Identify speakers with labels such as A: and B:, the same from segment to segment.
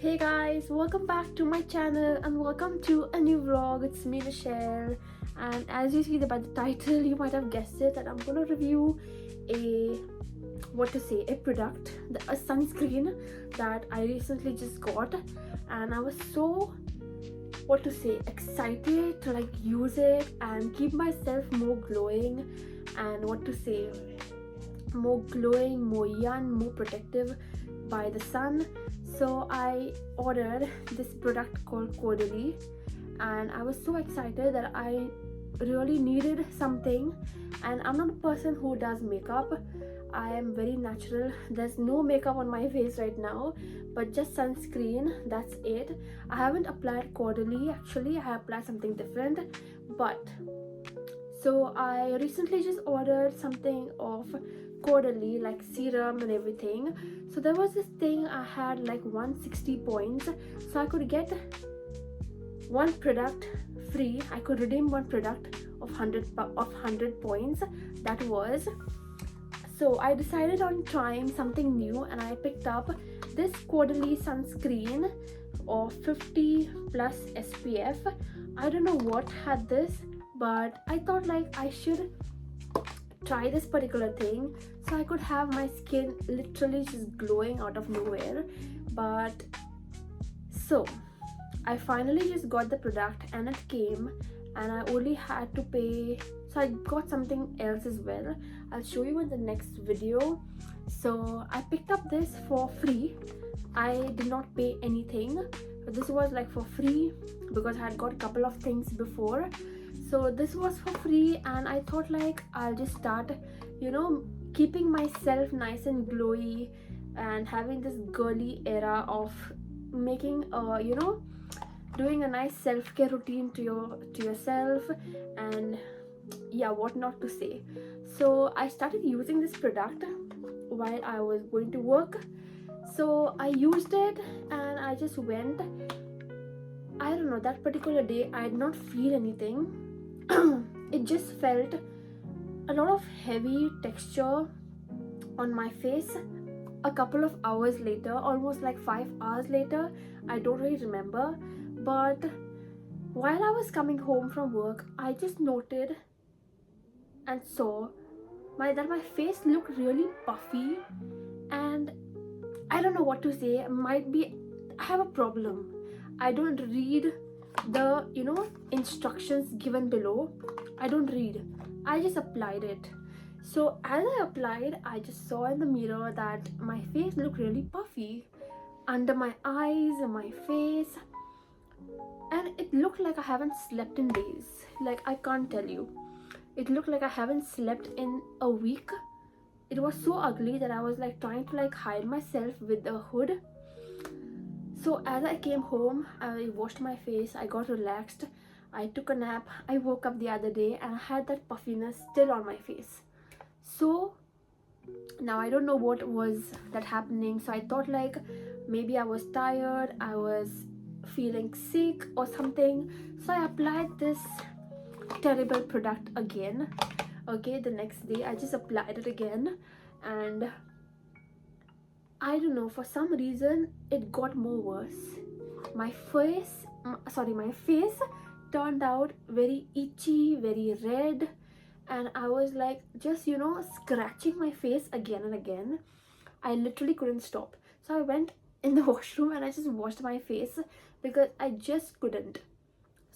A: Hey guys, welcome back to my channel and welcome to a new vlog. It's me, Michelle, and as you see by the title, you might have guessed it that I'm gonna review a product, a sunscreen that I recently just got, and I was so excited to like use it and keep myself more glowing and more glowing, more young, more protective by the sun. So I ordered this product called CAUDALIE, and I was so excited that I really needed something. And I'm not a person who does makeup. I am very natural. There's no makeup on my face right now, but just sunscreen, that's it. I haven't applied CAUDALIE, actually. I have applied something different, but so I recently just ordered something of CAUDALIE, like serum and everything. So there was this thing, I had like 160 points, so I could get one product free. I could redeem one product of 100 points. That was, so I decided on trying something new, and I picked up this CAUDALIE sunscreen of 50 plus SPF. I don't know what had this, but I thought like I should try this particular thing so I could have my skin literally just glowing out of nowhere. But so I finally just got the product and it came, and I only had to pay, so I got something else as well. I'll show you in the next video. So I picked up this for free. I did not pay anything. This was like for free because I had got a couple of things before. So this was for free, and I thought like I'll just start, keeping myself nice and glowy and having this girly era of making doing a nice self-care routine to yourself, and yeah, what not to say. So I started using this product while I was going to work. So I used it and I just went. I don't know, that particular day I did not feel anything. It just felt a lot of heavy texture on my face. A couple of hours later, almost like 5 hours later, I don't really remember, but while I was coming home from work, I just noted and saw that my face looked really puffy, and I don't know what to say. Might be I have a problem. I don't read the instructions given below. I don't read. I just applied it. So as I applied, I just saw in the mirror that my face looked really puffy under my eyes and my face, and it looked like I haven't slept in days. Like, I can't tell you, it looked like I haven't slept in a week. It was so ugly that I was like trying to like hide myself with a hood. So as I came home, I washed my face, I got relaxed, I took a nap, I woke up the other day and I had that puffiness still on my face. So now I don't know what was that happening. So I thought like maybe I was tired, I was feeling sick or something. So I applied this terrible product again. Okay, the next day I just applied it again, and I don't know, for some reason it got more worse. My face turned out very itchy, very red, and I was like just scratching my face again and again. I literally couldn't stop. So I went in the washroom and I just washed my face because I just couldn't.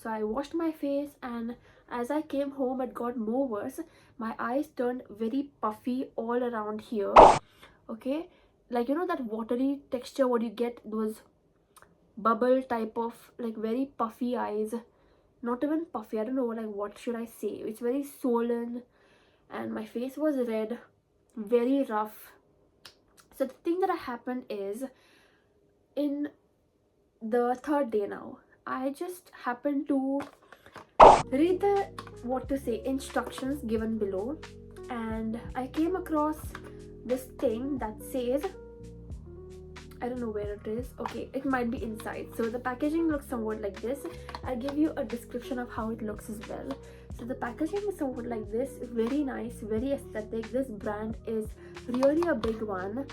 A: So I washed my face, and as I came home it got more worse. My eyes turned very puffy all around here. Okay, like that watery texture what you get, those bubble type of like very puffy eyes. Not even puffy, I don't know, like what should I say, it's very swollen, and my face was red, very rough. So the thing that happened is, in the third day now, I just happened to read the instructions given below, and I came across this thing that says, I don't know where it is. Okay, it might be inside. So the packaging looks somewhat like this. I'll give you a description of how it looks as well. So the packaging is somewhat like this, very nice, very aesthetic. This brand is really a big one.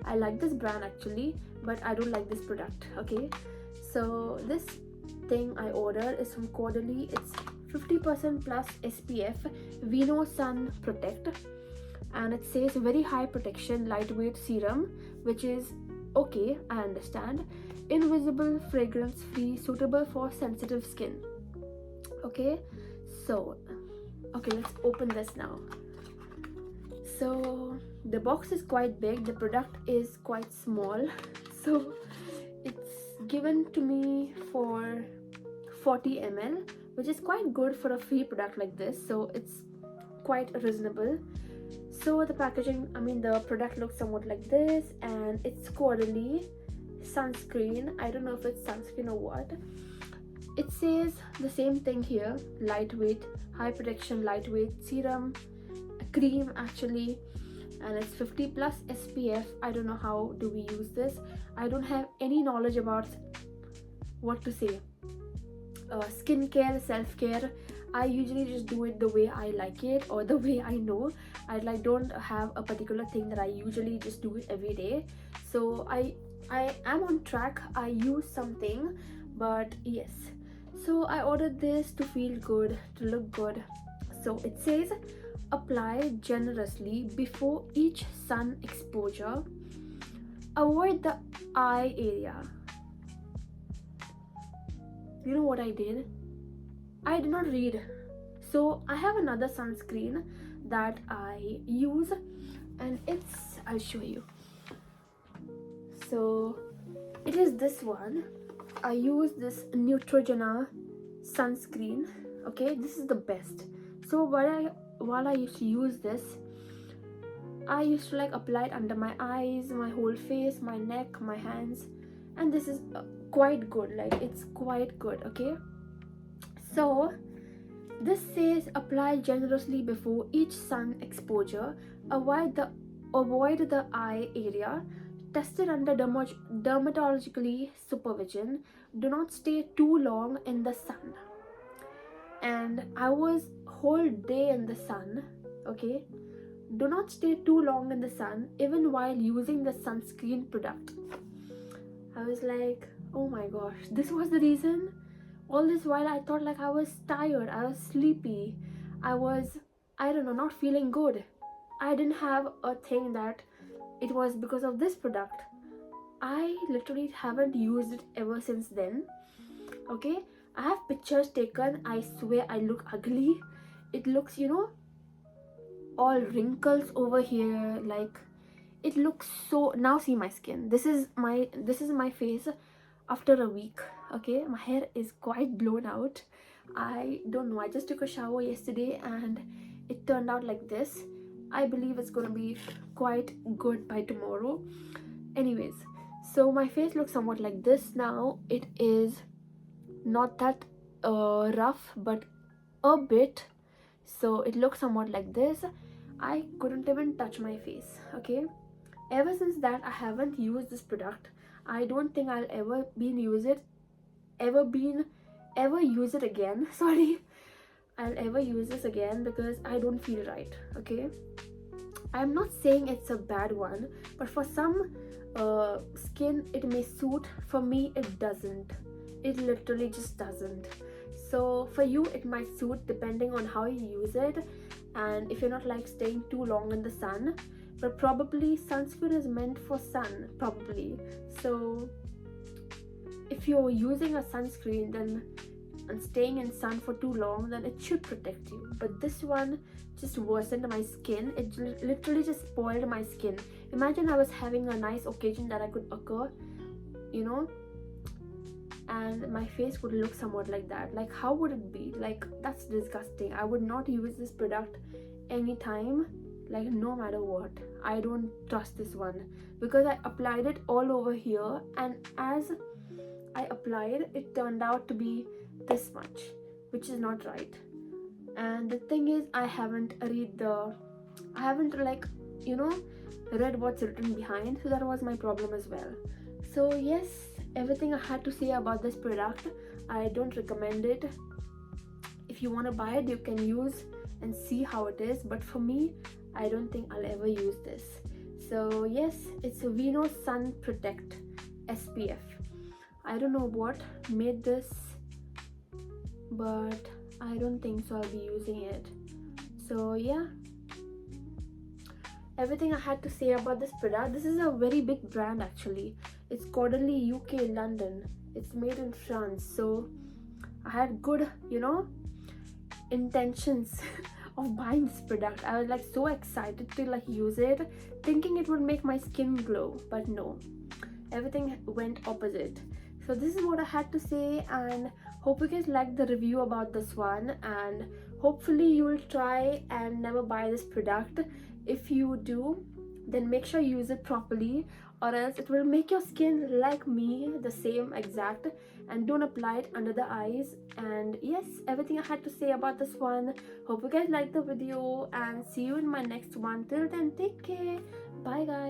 A: I like this brand actually but I don't like this product. Okay, so this thing I ordered is from CAUDALIE. It's 50% plus SPF Vinosun Protect, and it says very high protection lightweight serum, which is okay, I understand. Invisible, fragrance free, suitable for sensitive skin. Okay, so let's open this now. So the box is quite big, the product is quite small. So it's given to me for 40 ml, which is quite good for a free product like this, so it's quite reasonable. So the packaging, the product looks somewhat like this, and it's CAUDALIE sunscreen. I don't know if it's sunscreen or what. It says the same thing here: lightweight, high protection, lightweight serum, a cream actually, and it's 50 plus SPF. I don't know how do we use this. I don't have any knowledge about what to say, skincare, self-care. I usually just do it the way I like it or the way I know. I don't have a particular thing that I usually just do it every day. So I am on track. I use something, but yes. So I ordered this to feel good, to look good. So it says apply generously before each sun exposure. Avoid the eye area. You know what I did? I did not read. So I have another sunscreen that I use, and I'll show you. So it is this one. I use this Neutrogena sunscreen. Okay, this is the best. So while I used to use this, I used to apply it under my eyes, my whole face, my neck, my hands, and this is quite good. It's quite good. Okay, so this says apply generously before each sun exposure. Avoid the eye area. Tested under dermatologically supervision. Do not stay too long in the sun. And I was whole day in the sun. Okay, do not stay too long in the sun even while using the sunscreen product. I was like, oh my gosh, this was the reason. All this while I thought I was tired, I was sleepy, I was, I don't know, not feeling good. I didn't have a thing that it was because of this product. I literally haven't used it ever since then. Okay, I have pictures taken. I swear I look ugly. It looks, all wrinkles over here. It looks so. Now see my skin. This is my face after a week. Okay, my hair is quite blown out. I don't know, I just took a shower yesterday and it turned out like this. I believe it's gonna be quite good by tomorrow. Anyways, so my face looks somewhat like this now. It is not that rough, but a bit. So it looks somewhat like this. I couldn't even touch my face. Okay, ever since that I haven't used this product. I don't think I'll ever use it again. Sorry, I'll ever use this again because I don't feel right. Okay, I'm not saying it's a bad one, but for some skin it may suit. For me it doesn't. It literally just doesn't. So for you it might suit depending on how you use it, and if you're not staying too long in the sun. But probably sunscreen is meant for sun, probably. So if you're using a sunscreen then and staying in sun for too long, then it should protect you. But this one just worsened my skin. It literally just spoiled my skin. Imagine I was having a nice occasion that I could occur, and my face would look somewhat like that. How would it be? That's disgusting. I would not use this product anytime, no matter what. I don't trust this one because I applied it all over here, and as I applied, it turned out to be this much, which is not right. And the thing is, I haven't read what's written behind, so that was my problem as well. So yes, everything I had to say about this product. I don't recommend it. If you want to buy it, you can use and see how it is, but for me, I don't think I'll ever use this. So yes, it's Vinosun Protect SPF. I don't know what made this, but I don't think so I'll be using it. So yeah, everything I had to say about this product. This is a very big brand actually. It's CAUDALIE UK London. It's made in France. So I had good, intentions of buying this product. I was like so excited to like use it, thinking it would make my skin glow, but no, everything went opposite. So this is what I had to say, and hope you guys liked the review about this one, and hopefully you will try and never buy this product. If you do, then make sure you use it properly, or else it will make your skin like me, the same exact, and don't apply it under the eyes. And yes, everything I had to say about this one. Hope you guys liked the video, and see you in my next one. Till then, take care. Bye guys.